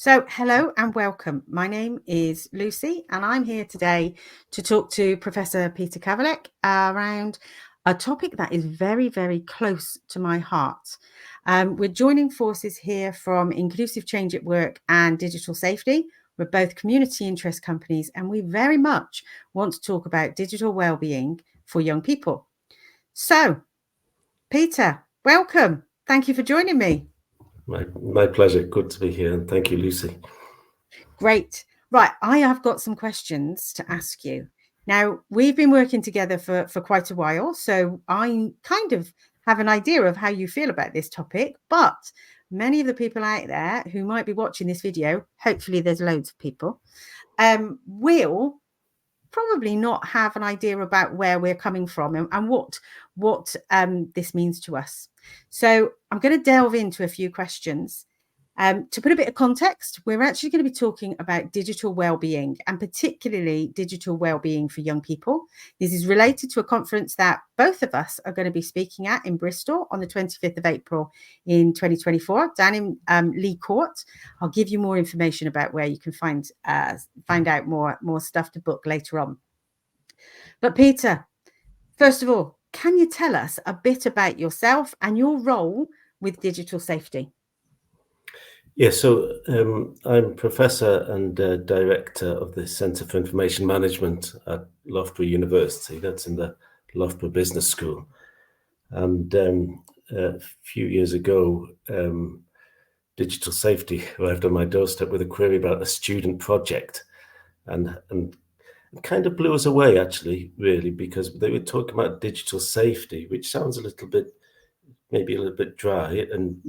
So, hello and welcome. My name is Lucy, and I'm here today to talk to Professor Peter Kavalek around a topic that is very, very close to my heart. We're joining forces here from Inclusive Change at Work and Digital Safety. We're both community interest companies, and we very much want to talk about digital well-being for young people. So, Peter, welcome. Thank you for joining me. My pleasure. Good to be here. And thank you, Lucy. Great. Right. I have got some questions to ask you. Now, we've been working together for quite a while, so I kind of have an idea of how you feel about this topic, but many of the people out there who might be watching this video, hopefully there's loads of people, will probably not have an idea about where we're coming from and what this means to us. So I'm going to delve into a few questions. To put a bit of context, we're actually going to be talking about digital well-being and particularly digital well-being for young people. This is related to a conference that both of us are going to be speaking at in Bristol on the 25th of April in 2024 down in Lee Court. I'll give you more information about where you can find out more stuff to book later on. But Peter, first of all, can you tell us a bit about yourself and your role with digital safety? Yeah, so I'm Professor and Director of the Centre for Information Management at Loughborough University. That's in the Loughborough Business School. And a few years ago, Digital Safety arrived on my doorstep with a query about a student project. And it kind of blew us away, actually, really, because they were talking about digital safety, which sounds maybe a little bit dry. And,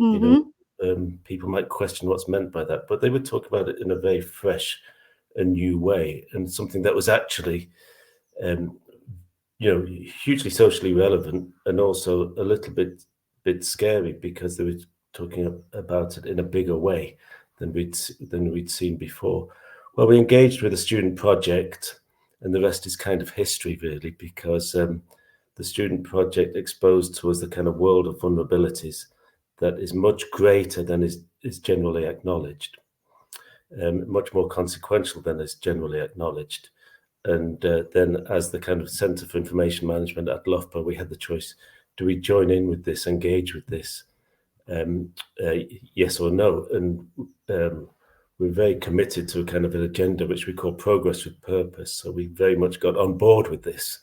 people might question what's meant by that, but they would talk about it in a very fresh and new way, and something that was actually, hugely socially relevant, and also a little bit scary because they were talking about it in a bigger way than we'd seen before. Well, we engaged with a student project, and the rest is kind of history, really, because the student project exposed to us the kind of world of vulnerabilities that is much greater than is generally acknowledged, much more consequential than is generally acknowledged. And then as the kind of Centre for Information Management at Loughborough, we had the choice, do we join in with this, engage with this, yes or no? And we're very committed to a kind of an agenda which we call Progress with Purpose. So we very much got on board with this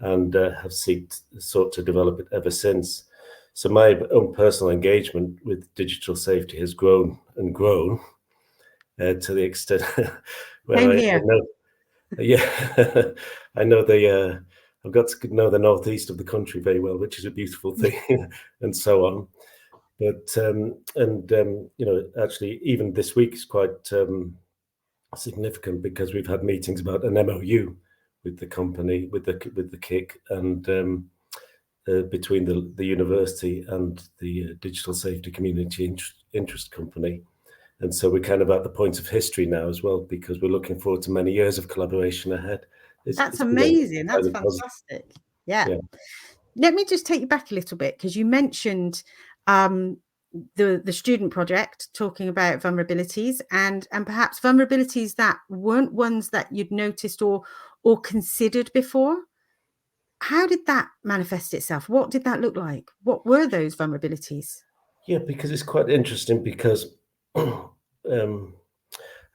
and have sought to develop it ever since. So my own personal engagement with digital safety has grown and grown to the extent where I know, I know I've got to know the northeast of the country very well, which is a beautiful thing, and so on. But actually, even this week is quite significant because we've had meetings about an MOU with the company, with the KIC, and between the university and the Digital Safety Community Interest Company. And so we're kind of at the point of history now as well, because we're looking forward to many years of collaboration ahead. That's amazing. That's fantastic. Yeah. Let me just take you back a little bit, because you mentioned the student project talking about vulnerabilities and perhaps vulnerabilities that weren't ones that you'd noticed or considered before. How did that manifest itself? What did that look like? What were those vulnerabilities? Yeah, because it's quite interesting, because I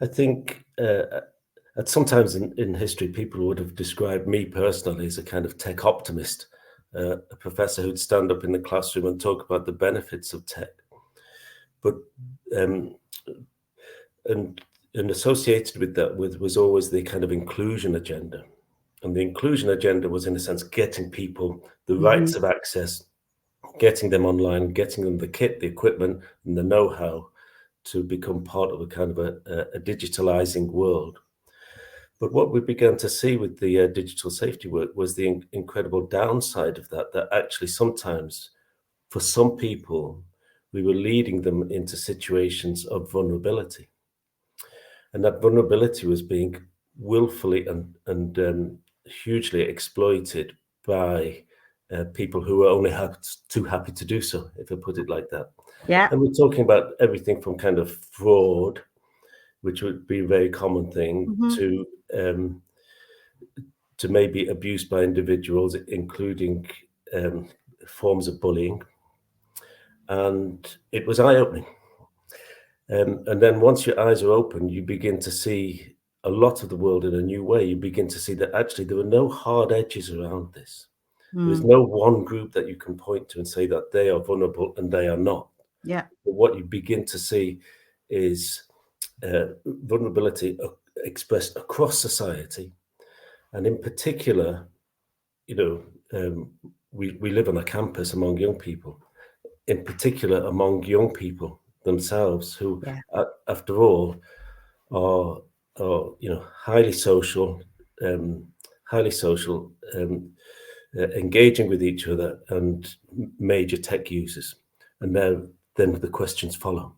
think at sometimes in history, people would have described me personally as a kind of tech optimist, a professor who'd stand up in the classroom and talk about the benefits of tech. But and associated with that was always the kind of inclusion agenda. And the inclusion agenda was, in a sense, getting people the rights of access, getting them online, getting them the kit, the equipment, and the know-how to become part of a kind of a digitalizing world. But what we began to see with the digital safety work was the incredible downside of that actually sometimes, for some people, we were leading them into situations of vulnerability. And that vulnerability was being willfully and hugely exploited by people who were only too happy to do so, if I put it like that. Yeah. And we're talking about everything from kind of fraud which would be a very common thing, to maybe abuse by individuals, including forms of bullying. And it was eye-opening. And then once your eyes are open, you begin to see a lot of the world in a new way. You begin to see that actually there are no hard edges around this. There's no one group that you can point to and say that they are vulnerable and they are not. Yeah. But what you begin to see is vulnerability expressed across society. And in particular, we live on a campus among young people, in particular among young people themselves, who, after all, are highly social, engaging with each other, and major tech users. And then the questions follow.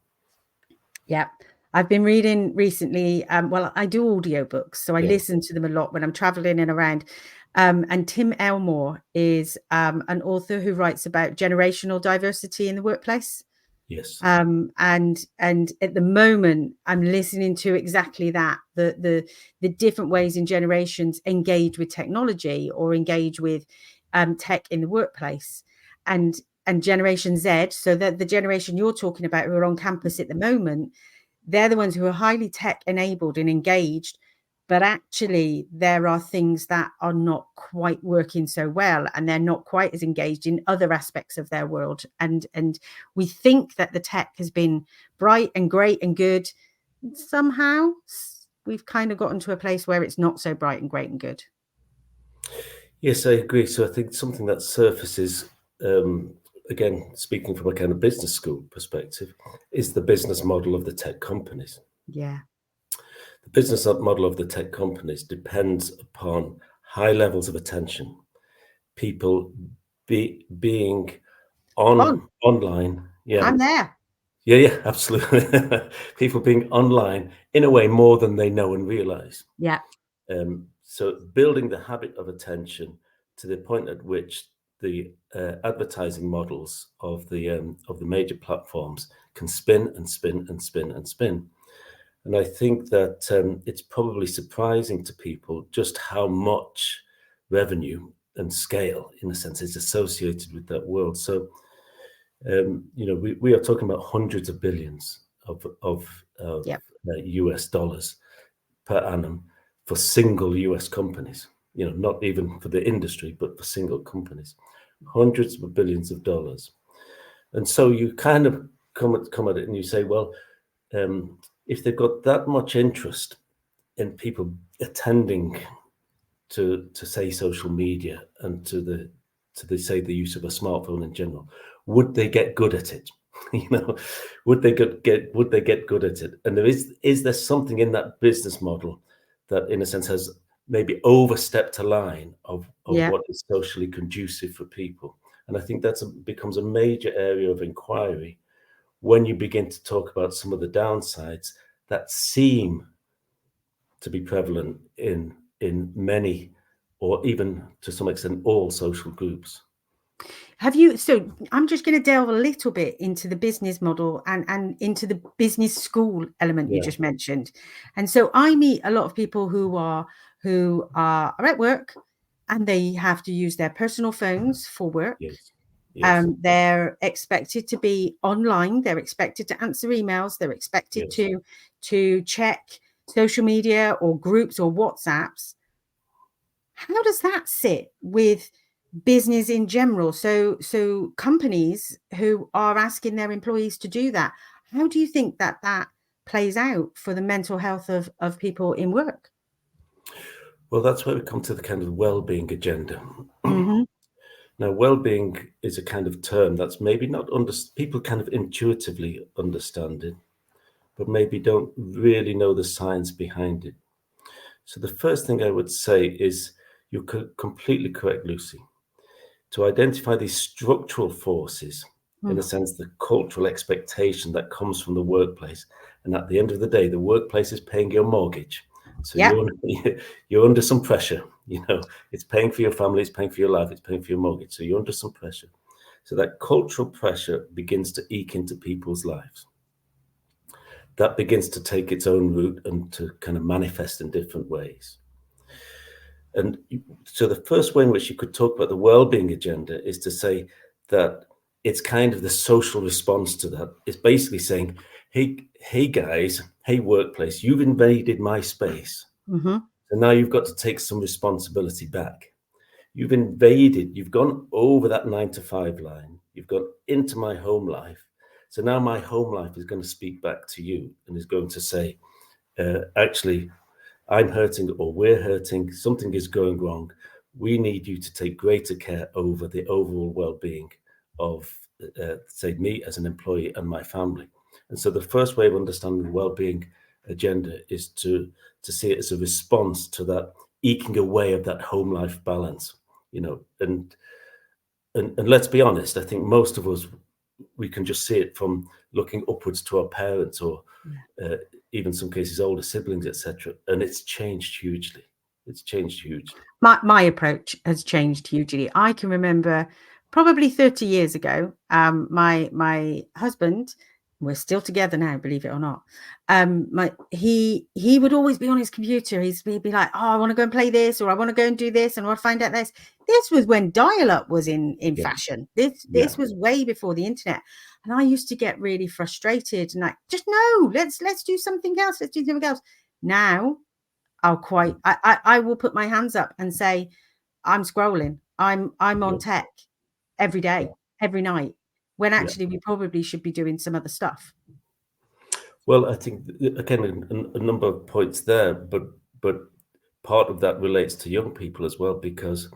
Yeah. I've been reading recently, well, I do audiobooks, so I listen to them a lot when I'm traveling and around. And Tim Elmore is an author who writes about generational diversity in the workplace. Yes. And at the moment, I'm listening to exactly that, the different ways in generations engage with technology or engage with tech in the workplace. And Generation Z, so that the generation you're talking about who are on campus at the moment, they're the ones who are highly tech enabled and engaged, but actually there are things that are not quite working so well, and they're not quite as engaged in other aspects of their world. And we think that the tech has been bright and great and good. Somehow we've kind of gotten to a place where it's not so bright and great and good. Yes, I agree. So I think something that surfaces, again, speaking from a kind of business school perspective, is the business model of the tech companies. Yeah. The business model of the tech companies depends upon high levels of attention, people being online. Yeah, I'm there. Yeah, absolutely. People being online in a way more than they know and realize. Yeah. So building the habit of attention to the point at which the advertising models of the major platforms can spin and spin and spin and spin. And I think that it's probably surprising to people just how much revenue and scale, in a sense, is associated with that world. So, we are talking about hundreds of billions of US dollars per annum for single US companies, not even for the industry, but for single companies, hundreds of billions of dollars. And so you kind of come at it and you say, well, if they've got that much interest in people attending to say social media and to the use of a smartphone in general, would they get good at it? Would they get good at it? And is there something in that business model that, in a sense, has maybe overstepped a line of what is socially conducive for people? And I think that becomes a major area of inquiry when you begin to talk about some of the downsides that seem to be prevalent in many, or even to some extent all, social groups. So I'm just going to delve a little bit into the business model and into the business school element you just mentioned. And so I meet a lot of people who are at work and they have to use their personal phones for work. Yes. They're expected to be online. They're expected to answer emails. They're expected to check social media or groups or WhatsApps. How does that sit with business in general? So companies who are asking their employees to do that, how do you think that plays out for the mental health of people in work? Well, that's where we come to the kind of well-being agenda. Mm-hmm. Now, well-being is a kind of term that's maybe not people kind of intuitively understand it, but maybe don't really know the science behind it. So the first thing I would say is you're completely correct, Lucy, to identify these structural forces, in a sense, the cultural expectation that comes from the workplace. And at the end of the day, the workplace is paying your mortgage. So you're under some pressure. It's paying for your family, it's paying for your life, it's paying for your mortgage. So you're under some pressure. So that cultural pressure begins to eke into people's lives. that begins to take its own route and to kind of manifest in different ways. And so the first way in which you could talk about the well-being agenda is to say that it's kind of the social response to that. It's basically saying, hey guys, hey workplace, you've invaded my space. Mm-hmm. So now you've got to take some responsibility back. You've invaded, you've gone over that 9 to 5 line. You've gone into my home life. So now my home life is going to speak back to you and is going to say, actually, I'm hurting or we're hurting, something is going wrong. We need you to take greater care over the overall well-being of, say, me as an employee and my family. And so the first way of understanding the well-being agenda is to see it as a response to that eking away of that home life balance, you know, and let's be honest, I think most of us, we can just see it from looking upwards to our parents or even some cases older siblings, etc. And it's changed hugely. It's changed hugely. My approach has changed hugely. I can remember probably 30 years ago, my husband, we're still together now, believe it or not. He would always be on his computer. He'd be like, oh, I want to go and play this, or I want to go and do this, and I want to find out this. This was when dial-up was in fashion. This was way before the internet. And I used to get really frustrated and like, just no, let's do something else. Let's do something else. Now I will put my hands up and say, I'm scrolling. I'm on tech every day, every night, when actually we probably should be doing some other stuff. Well, I think again a number of points there, but part of that relates to young people as well, because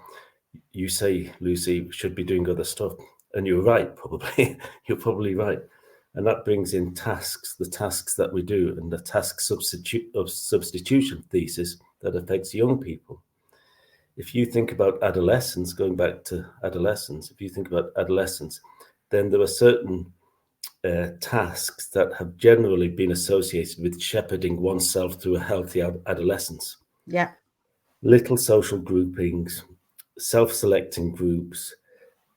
you say, Lucy, should be doing other stuff, and you're right, probably. You're probably right. And that brings in tasks, the tasks that we do, and the task substitution thesis that affects young people. If you think about adolescence, going back to adolescence, if you think about adolescence, then there are certain tasks that have generally been associated with shepherding oneself through a healthy adolescence. Yeah. Little social groupings, self-selecting groups,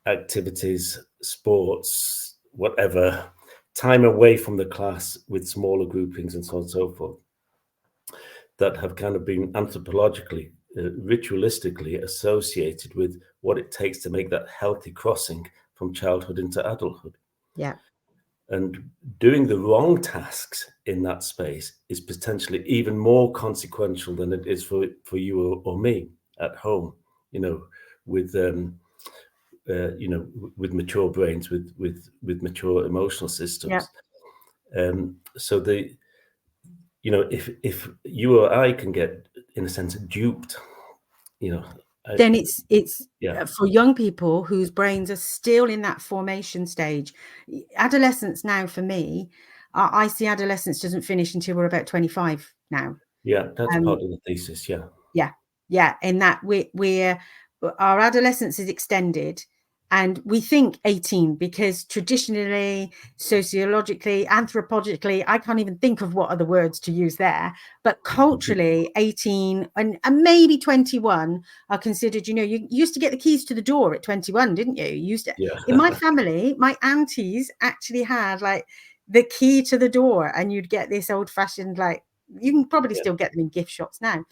activities, sports, whatever, time away from the class with smaller groupings and so on and so forth, that have kind of been anthropologically, ritualistically associated with what it takes to make that healthy crossing from childhood into adulthood. Yeah. And doing the wrong tasks in that space is potentially even more consequential than it is for you or me at home, you know, with with mature brains, with mature emotional systems. So if you or I can get, in a sense, duped, then it's for young people whose brains are still in that formation stage. Adolescence now, for me, I see adolescence doesn't finish until we're about 25 now. Yeah, that's part of the thesis. Yeah. In that our adolescence is extended, and we think 18 because traditionally, sociologically, anthropologically, I can't even think of what other words to use there, but culturally 18 and maybe 21 are considered, you used to get the keys to the door at 21, didn't you? In my family, my aunties actually had like the key to the door, and you'd get this old fashioned, like, you can probably still get them in gift shops now.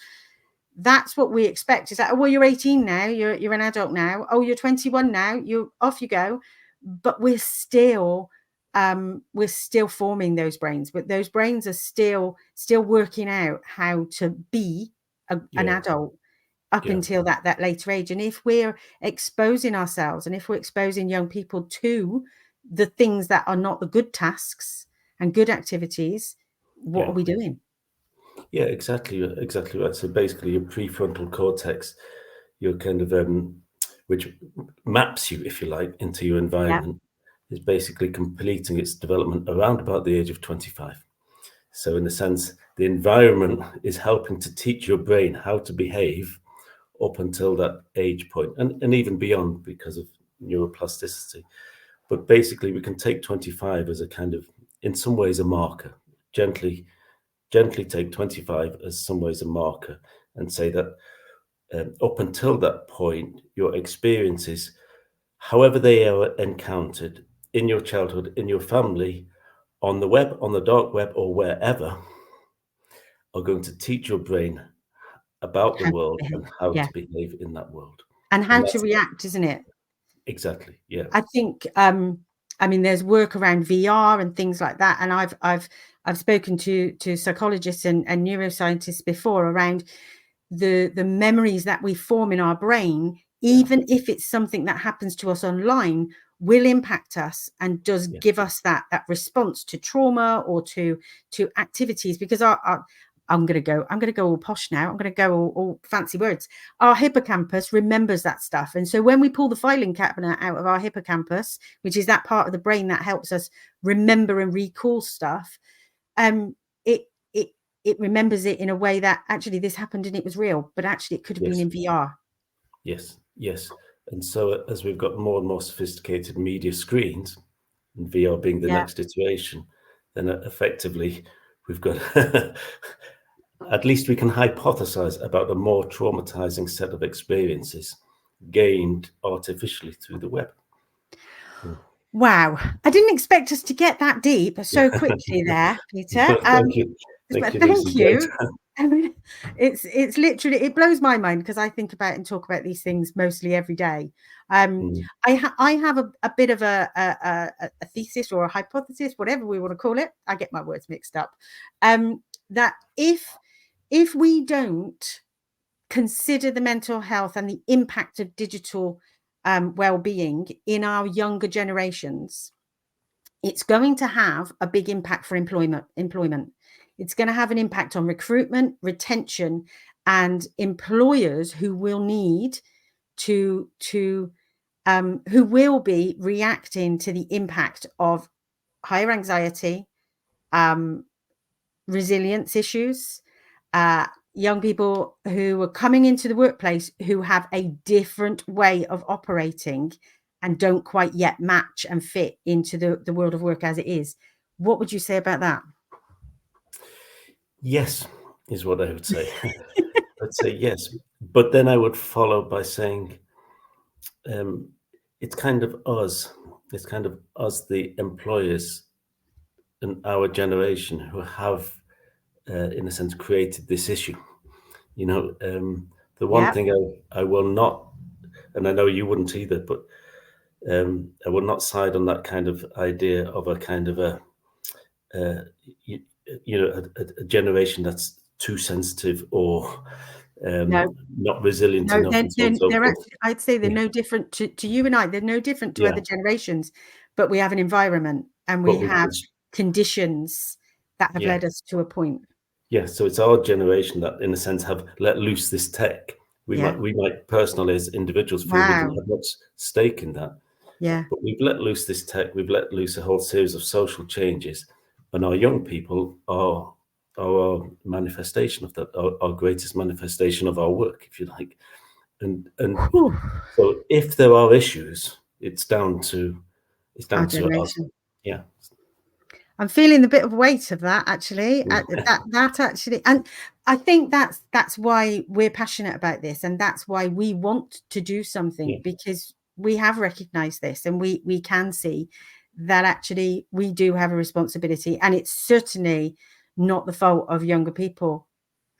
That's what we expect. Is that, well, you're 18 now, you're an adult now. Oh, you're 21 now, off you go. But we're still forming those brains. But those brains are still working out how to be an adult up until that later age. And if we're exposing ourselves, and if we're exposing young people to the things that are not the good tasks and good activities, what are we doing? Yeah, exactly right. So basically, your prefrontal cortex, your kind of which maps you, if you like, into your environment, is basically completing its development around about the age of 25. So in a sense, the environment is helping to teach your brain how to behave up until that age point, and even beyond, because of neuroplasticity. But basically, we can take 25 as a kind of, in some ways, a marker. Gently take 25 as some ways a marker, and say that up until that point, your experiences, however they are encountered in your childhood, in your family, on the web, on the dark web, or wherever, are going to teach your brain about the How to world behave. and how Yeah. to behave in that world. And how to that's react, isn't it? exactly, yeah. I think, I mean, there's work around VR and things like that. And I've spoken to psychologists and neuroscientists before around the memories that we form in our brain, even if it's something that happens to us online, will impact us and does give us that response to trauma or to activities. Because I'm going to go all posh now. I'm going to go all fancy words. Our hippocampus remembers that stuff. And so when we pull the filing cabinet out of our hippocampus, which is that part of the brain that helps us remember and recall stuff, it remembers it in a way that actually this happened and it was real, but actually it could have been in VR. Yes. And so as we've got more and more sophisticated media screens, and VR being the next iteration, then effectively we've got at least we can hypothesize about a more traumatizing set of experiences gained artificially through the web. Wow. I didn't expect us to get that deep so quickly there, Peter. Thank you. Thank you. I mean, it's literally, it blows my mind because I think about and talk about these things mostly every day. I have a bit of a thesis or a hypothesis, whatever we want to call it. I get my words mixed up. That if we don't consider the mental health and the impact of digital well-being in our younger generations, it's going to have a big impact for employment. It's going to have an impact on recruitment, retention, and employers who will need to who will be reacting to the impact of higher anxiety, resilience issues, young people who are coming into the workplace who have a different way of operating and don't quite yet match and fit into the world of work as it is. What would you say about that? Yes, is what I would say. I'd say yes. But then I would follow by saying it's kind of us. It's kind of us, the employers in our generation, who have, in a sense, created this issue. You know, the one thing I will not, and I know you wouldn't either, but I will not side on that kind of idea of a kind of a generation that's too sensitive or not resilient enough. They're actually, I'd say they're no different to you and I. They're no different to other generations, but we have an environment and we have conditions that have led us to a point. Yeah, so it's our generation that, in a sense, have let loose this tech. We might personally, as individuals, feel we didn't have much stake in that. Yeah. But we've let loose this tech. We've let loose a whole series of social changes, and our young people are our manifestation of that, our greatest manifestation of our work, if you like. And so, if there are issues, it's down to us. Yeah. I'm feeling a bit of weight of that actually. That actually, and I think that's why we're passionate about this, and that's why we want to do something, because we have recognized this and we can see that actually we do have a responsibility, and it's certainly not the fault of younger people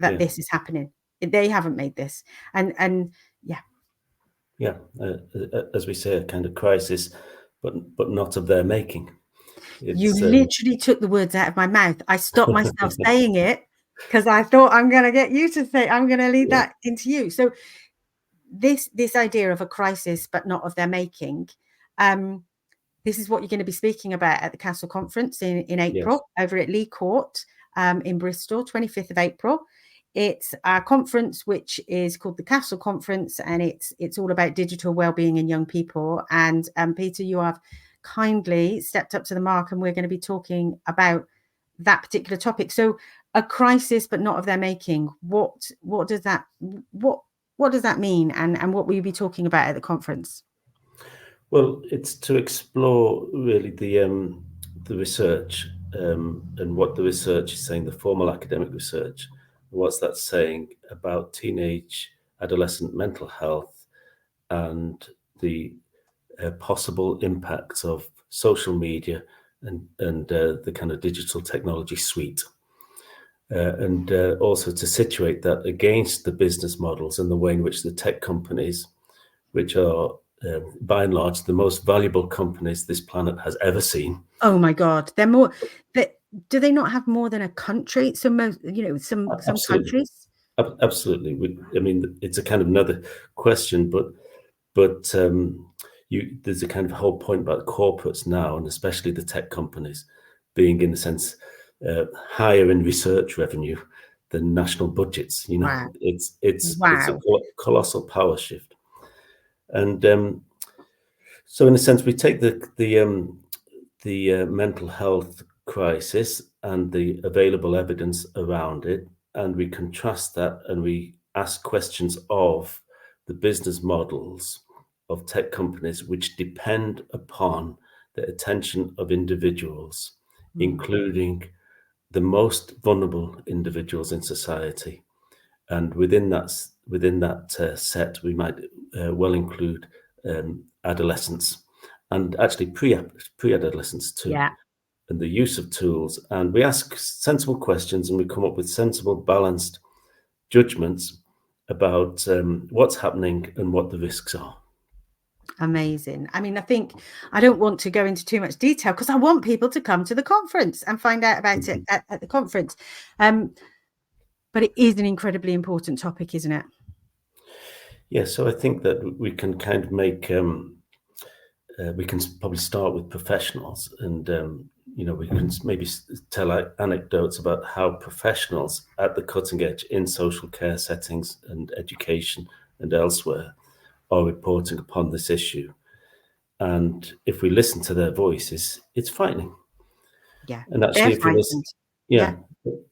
that this is happening. They haven't made this, and as we say, a kind of crisis, but not of their making. You literally took the words out of my mouth. I stopped myself saying it because I thought I'm going to get you to say, I'm going to lead that into you. So this idea of a crisis, but not of their making, this is what you're going to be speaking about at the Castle Conference in April over at Lee Court in Bristol, 25th of April. It's a conference which is called the Castle Conference, and it's all about digital wellbeing in young people. And Peter, you have kindly stepped up to the mark, and we're going to be talking about that particular topic. So, a crisis, but not of their making. What does that mean, and what will you be talking about at the conference? Well, it's to explore really the research and what the research is saying, the formal academic research. What's that saying about teenage, adolescent mental health and the possible impacts of social media and the kind of digital technology suite. And also to situate that against the business models and the way in which the tech companies, which are by and large the most valuable companies this planet has ever seen. Oh my God, they're more. Do they not have more than a country? Some countries. Absolutely. I mean, it's a kind of another question, but there's a kind of whole point about corporates now, and especially the tech companies, being in a sense higher in research revenue than national budgets. Wow. It's a colossal power shift, and so in a sense we take the mental health crisis and the available evidence around it, and we contrast that, and we ask questions of the business models of tech companies which depend upon the attention of individuals, including the most vulnerable individuals in society. And within that set, we might well include adolescents, and actually pre-adolescents too. Yeah. And the use of tools. And we ask sensible questions, and we come up with sensible, balanced judgments about what's happening and what the risks are. Amazing. I mean, I don't want to go into too much detail because I want people to come to the conference and find out about it at the conference. But it is an incredibly important topic, isn't it? Yeah, so I think that we can kind of make, we can probably start with professionals, and, we can maybe tell anecdotes about how professionals at the cutting edge in social care settings and education and elsewhere are reporting upon this issue. And if we listen to their voices, it's frightening. Yeah. And actually, if we listen,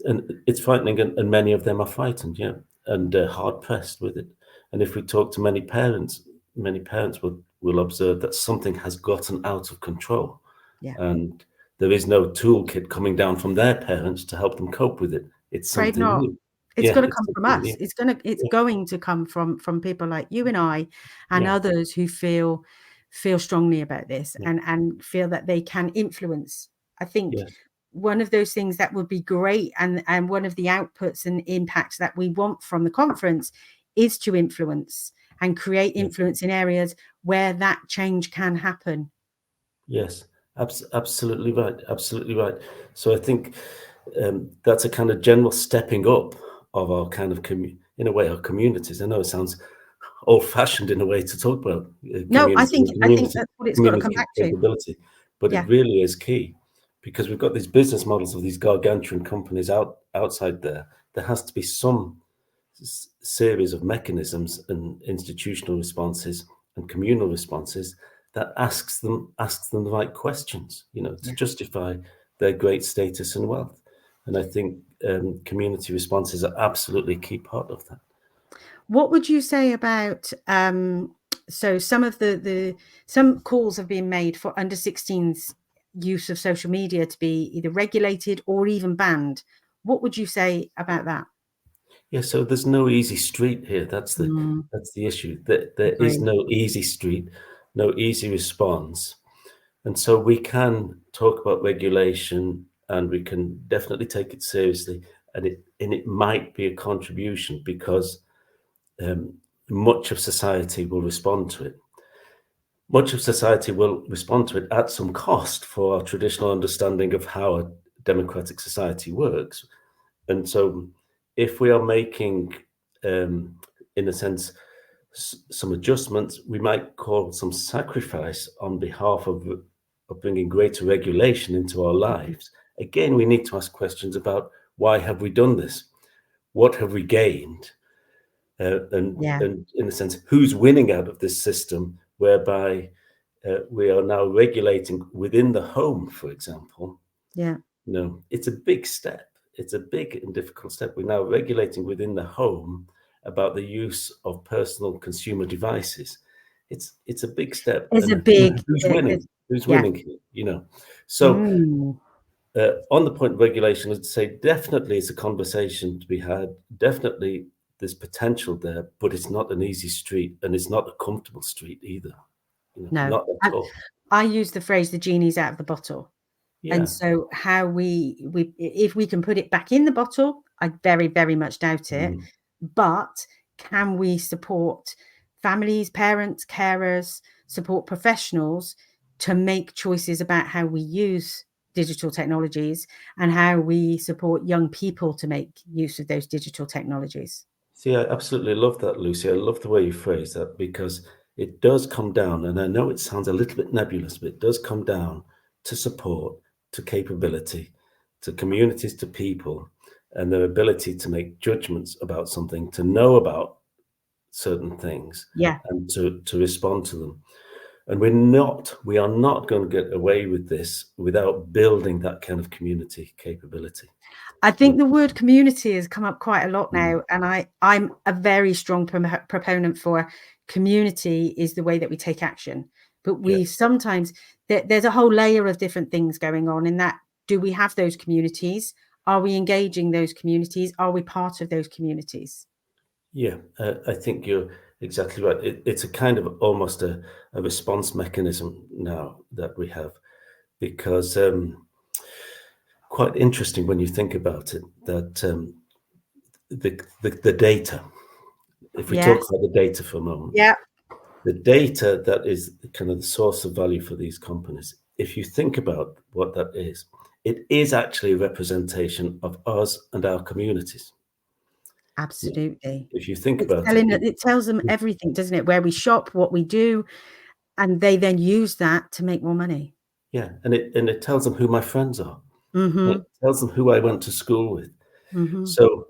and it's frightening, and many of them are frightened, and hard pressed with it. And if we talk to many parents will observe that something has gotten out of control, and there is no toolkit coming down from their parents to help them cope with it. It's something new. It's going to come from us. It's going to come from people like you and I, and others who feel strongly about this and feel that they can influence. I think one of those things that would be great, and one of the outputs and impacts that we want from the conference is to influence and create influence in areas where that change can happen. Yes, absolutely right. Absolutely right. So I think that's a kind of general stepping up of our kind of, in a way, our communities. I know it sounds old-fashioned in a way to talk about. No, I think that's what it's got to come back to. But it really is key, because we've got these business models of these gargantuan companies outside there. There has to be some series of mechanisms and institutional responses and communal responses that asks them the right questions, to justify their great status and wealth. And I think community responses are absolutely a key part of that. What would you say about so some of some calls have been made for under 16s use of social media to be either regulated or even banned? What would you say about that? Yeah, so there's no easy street here. That's the issue. There is no easy street, no easy response. And so we can talk about regulation, and we can definitely take it seriously, and it might be a contribution, because much of society will respond to it. Much of society will respond to it at some cost for our traditional understanding of how a democratic society works. And so if we are making, in a sense, some adjustments, we might call some sacrifice on behalf of bringing greater regulation into our lives. Again, we need to ask questions about, why have we done this? What have we gained? And in a sense, who's winning out of this system whereby we are now regulating within the home, for example? It's a big step. It's a big and difficult step. We're now regulating within the home about the use of personal consumer devices. It's a big step. Who's winning? Who's winning here? So on the point of regulation, I'd say definitely it's a conversation to be had. Definitely there's potential there, but it's not an easy street, and it's not a comfortable street either. No, not at all. I use the phrase "the genie's out of the bottle." And so how we if we can put it back in the bottle, I very, very much doubt it. But can we support families, parents, carers, support professionals to make choices about how we use digital technologies and how we support young people to make use of those digital technologies? See, I absolutely love that, Lucy. I love the way you phrase that, because it does come down, and I know it sounds a little bit nebulous, but it does come down to support, to capability, to communities, to people, and their ability to make judgments about something, to know about certain things, and to respond to them. And we are not going to get away with this without building that kind of community capability. I think the word community has come up quite a lot now, and I'm a very strong proponent for community is the way that we take action. But we sometimes there's a whole layer of different things going on in that. Do we have those communities? Are we engaging those communities? Are we part of those communities? Yeah, I think you're exactly right. It's a kind of almost a response mechanism now that we have, because quite interesting when you think about it, that the data, if we talk about the data for a moment, the data that is kind of the source of value for these companies, if you think about what that is, it is actually a representation of us and our communities. Absolutely. If you think about it, it tells them everything, doesn't it? Where we shop, what we do, and they then use that to make more money. Yeah, and it tells them who my friends are. It tells them who I went to school with. So,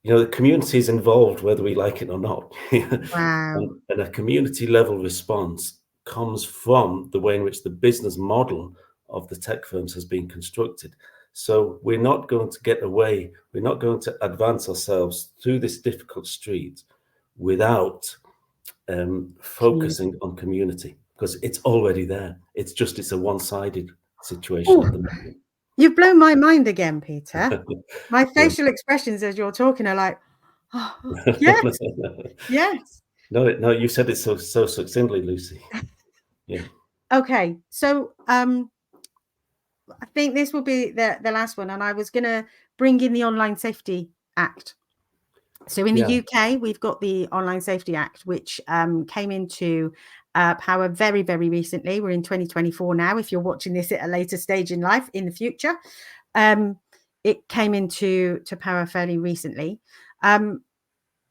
the community is involved whether we like it or not. Wow. And a community level response comes from the way in which the business model of the tech firms has been constructed. So we're not going to get away, we're not going to advance ourselves through this difficult street without focusing on community, because it's already there. It's a one-sided situation at the moment. You've blown my mind again, Peter. My facial expressions as you're talking are like, oh, yes, yes. No, you said it so succinctly, Lucy. Yeah. Okay, so I think this will be the last one, and I was going to bring in the Online Safety Act. So in the UK, we've got the Online Safety Act, which came into power very, very recently. We're in 2024 now. If you're watching this at a later stage in life, in the future, it came into power fairly recently.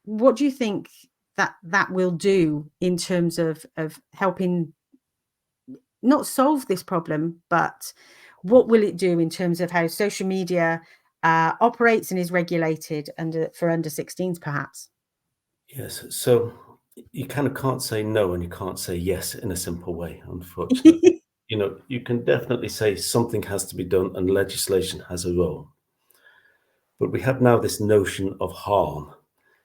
What do you think that will do in terms of helping not solve this problem, but what will it do in terms of how social media operates and is regulated for under 16s, perhaps? Yes. So you kind of can't say no and you can't say yes in a simple way, unfortunately. You can definitely say something has to be done and legislation has a role. But we have now this notion of harm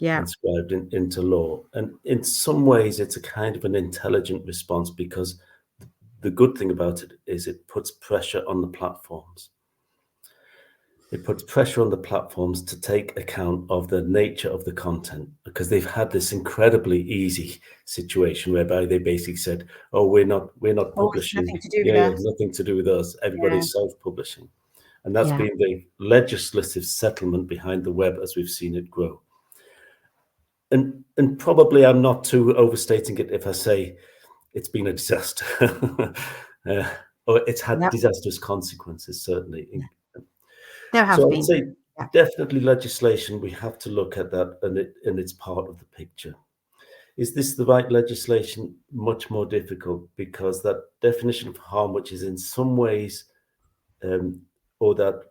inscribed into law. And in some ways, it's a kind of an intelligent response, because the good thing about it is it puts pressure on the platforms. It puts pressure on the platforms to take account of the nature of the content, because they've had this incredibly easy situation whereby they basically said, "Oh, we're not publishing. Nothing to do with us. Nothing to do with us. Everybody's self-publishing," and that's been the legislative settlement behind the web as we've seen it grow. And probably I'm not too overstating it if I say it's been a disaster, or it's had disastrous consequences, certainly. There have so been. I'd say definitely legislation, we have to look at that, and it's part of the picture. Is this the right legislation? Much more difficult, because that definition of harm, which is in some ways, or that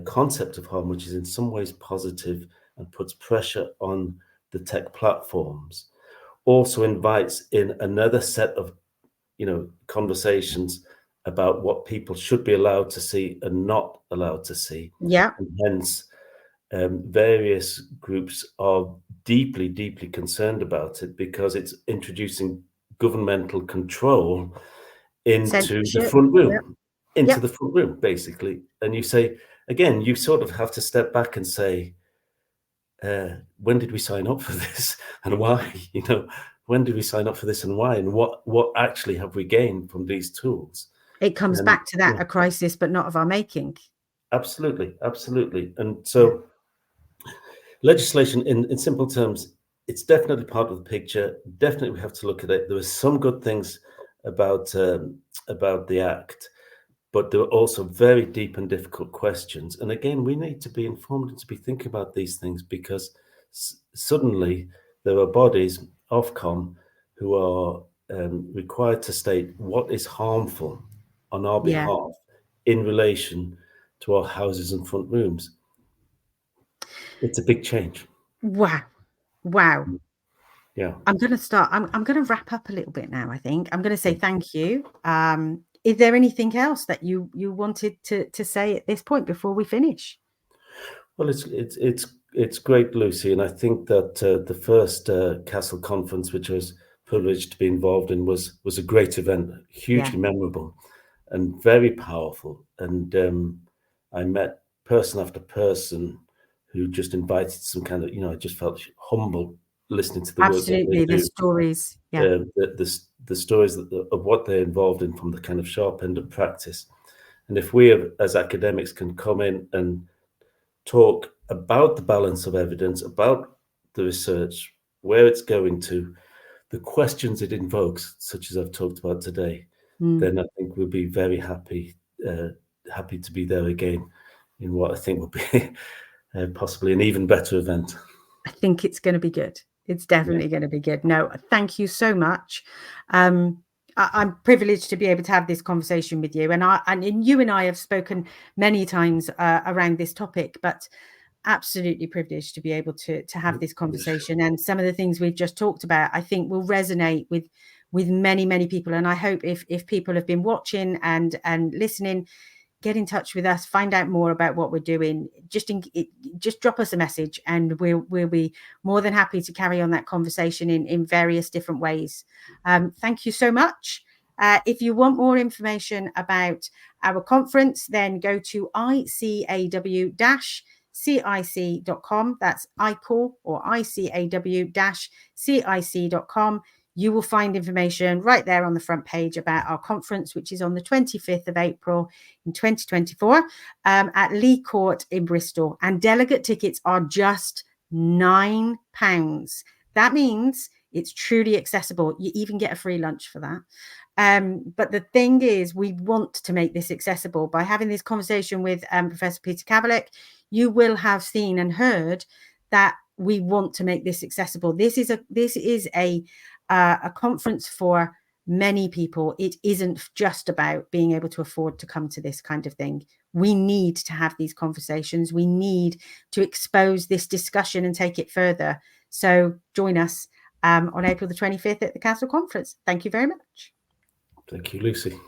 concept of harm, which is in some ways positive and puts pressure on the tech platforms, also invites in another set of conversations about what people should be allowed to see and not allowed to see. And hence, various groups are deeply, deeply concerned about it, because it's introducing governmental control into the front room, the front room, basically. And you say, again, you sort of have to step back and say, when did we sign up for this and why? When did we sign up for this and why? And what actually have we gained from these tools? It comes back to that, a crisis, but not of our making. Absolutely, absolutely. And so legislation, in simple terms, it's definitely part of the picture. Definitely we have to look at it. There are some good things about the Act, but there are also very deep and difficult questions. And again, we need to be informed and to be thinking about these things, because suddenly there are bodies, Ofcom, who are required to state what is harmful on our behalf in relation to our houses and front rooms. It's a big change. Wow. Yeah. I'm going to wrap up a little bit now. I think I'm going to say thank you. Is there anything else that you wanted to say at this point before we finish? Well, it's great, Lucy, and I think that the first Castle Conference, which I was privileged to be involved in, was a great event, hugely memorable, and very powerful. And I met person after person who just invited some kind of, I just felt humble listening to the work that they do. The stories, the stories of what they're involved in from the kind of sharp end of practice. And if we as academics can come in and talk about the balance of evidence, about the research, where it's going to, the questions it invokes, such as I've talked about today, then I think we'll be very happy to be there again in what I think will be possibly an even better event. I think it's going to be good. It's definitely going to be good. No, thank you so much. I'm privileged to be able to have this conversation with you, and you and I have spoken many times around this topic, but absolutely privileged to be able to have this conversation. And some of the things we've just talked about, I think, will resonate with many people. And I hope if people have been watching and listening, get in touch with us, find out more about what we're doing. Just drop us a message, and we'll be more than happy to carry on that conversation in various different ways. Thank you so much. If you want more information about our conference, then go to icaw-cic.com. That's ICAW or icaw-cic.com. You will find information right there on the front page about our conference, which is on the 25th of April in 2024 at Lee Court in Bristol. And delegate tickets are just £9. That means it's truly accessible. You even get a free lunch for that. But the thing is, we want to make this accessible. By having this conversation with Professor Peter Kavalik, you will have seen and heard that we want to make this accessible. This is a conference for many people. It isn't just about being able to afford to come to this kind of thing. We need to have these conversations. We need to expose this discussion and take it further. So join us on April the 25th at the Castle Conference. Thank you very much. Thank you, Lucy.